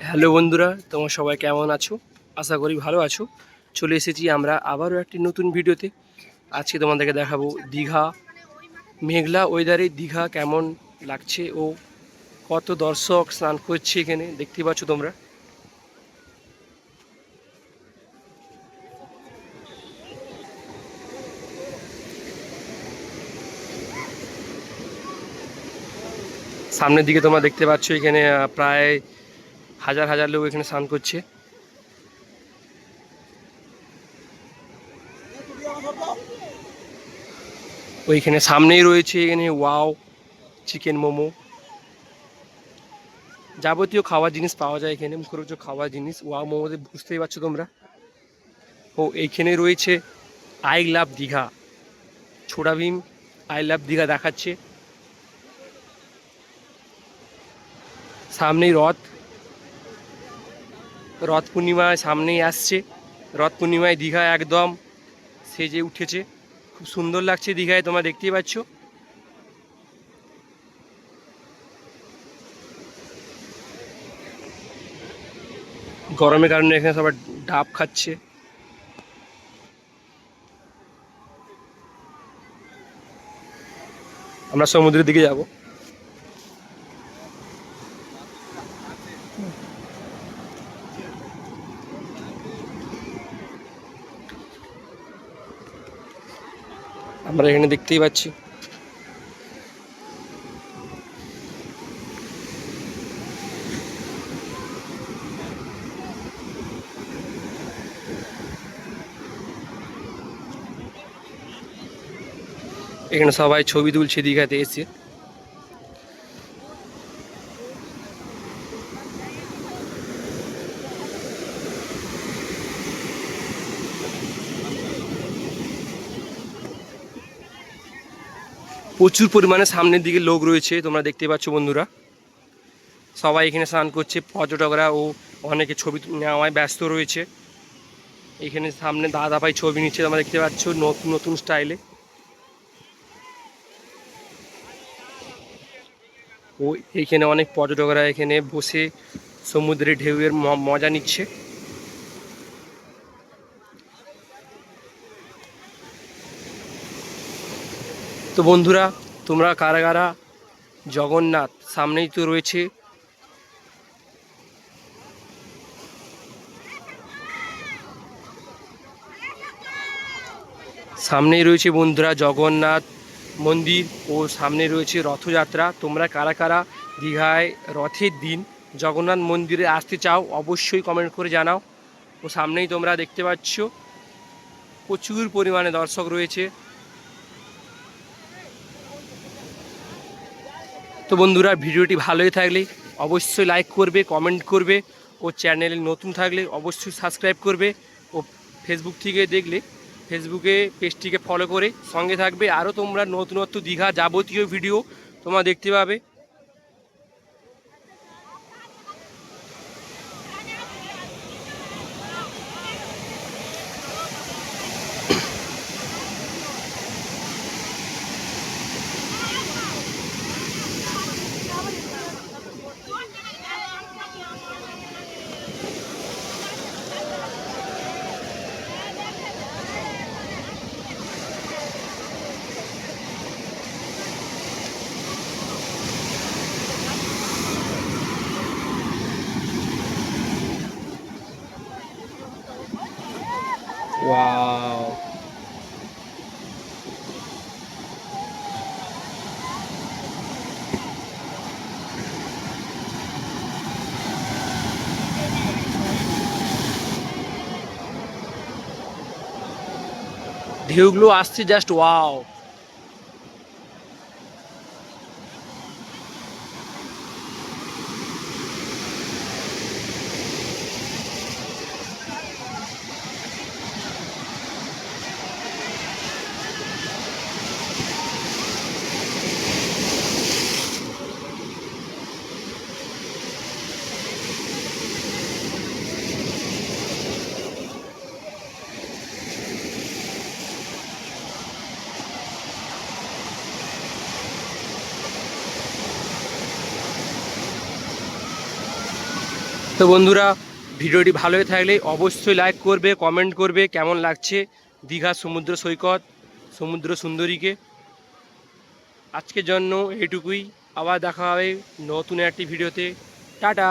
Hello বন্ধুরা, তোমরা সবাই কেমন আছো? আশা করি ভালো আছো। চলে এসেছি আমরা আবারও একটি নতুন ভিডিওতে। আজকে তোমাদেরকে দেখাবো দীঘা। মেঘলা ওয়েদারে দীঘা কেমন লাগছে ও কত দর্শক স্নান করছে এখানে দেখতে পাচ্ছ তোমরা। সামনের দিকে তোমরা দেখতে পাচ্ছ এখানে প্রায় হাজার হাজার লোক এখানে স্নান করছে। ওইখানে সামনেই রয়েছে এখানে ওয়াও চিকেন মোমো, যাবতীয় খাওয়ার জিনিস পাওয়া যায় এখানে, মুখরোচক খাওয়ার জিনিস। ওয়াও মোমোতে বুঝতেই পারছো তোমরা। ও এইখানে রয়েছে আই লাভ দীঘা, ছোড়া ভীম আই লাভ দীঘা দেখাচ্ছে। সামনেই রথ পূর্ণিমায় সামনেই আসছে। রথ পূর্ণিমায় দীঘা একদম সেজে উঠেছে, খুব সুন্দর লাগছে দীঘায়, তোমরা দেখতেই পাচ্ছ। গরমের কারণে এখানে সবাই ডাব খাচ্ছে। আমরা সমুদ্রের দিকে যাব। আমরা এখানে দেখতেই পাচ্ছি এখানে সবাই ছবি তুলছে দীঘাতে এসে। প্রচুর পরিমাণে সামনের দিকে লোক রয়েছে, তোমরা দেখতে পাচ্ছ বন্ধুরা। সবাই এখানে স্নান করছে, পর্যটকরা ও অনেকে ছবি নেওয়ায় ব্যস্ত রয়েছে। এখানে সামনে দাদা ভাই ছবি নিচ্ছে, তোমরা দেখতে পাচ্ছ নতুন নতুন স্টাইলে। ও এইখানে অনেক পর্যটকরা এখানে বসে সমুদ্রের ঢেউয়ের মজা নিচ্ছে। তো বন্ধুরা, তোমরা কারা কারা জগন্নাথ সামনেই তো রয়েছে, সামনেই রয়েছে বন্ধুরা জগন্নাথ মন্দির ও সামনে রয়েছে রথযাত্রা। তোমরা কারা কারা দীঘায় রথের দিন জগন্নাথ মন্দিরে আসতে চাও অবশ্যই কমেন্ট করে জানাও। ও সামনেই তোমরা দেখতে পাচ্ছ প্রচুর পরিমাণে দর্শক রয়েছে। তো বন্ধুরা, ভিডিওটি ভালোই থাকলে অবশ্যই লাইক করবে, কমেন্ট করবে ও চ্যানেলে নতুন থাকলে অবশ্যই সাবস্ক্রাইব করবে। ও ফেসবুক থেকে দেখলে ফেসবুকে পেজটিকে ফলো করে সঙ্গে থাকবে। আরও তোমরা নতুনত্ব দীঘা যাবতীয় ভিডিও তোমরা দেখতে পাবে। ওয়াও, ঢেউগুলো আসছে জাস্ট ওয়াও। তো বন্ধুরা, ভিডিওটি ভালো হয়ে থাকলে অবশ্যই লাইক করবে, কমেন্ট করবে কেমন লাগছে দীঘা সমুদ্র সৈকত, সমুদ্র সুন্দরীকে। আজকের জন্য এটুকুই, আবার দেখা হবে নতুন একটি ভিডিওতে। টাটা।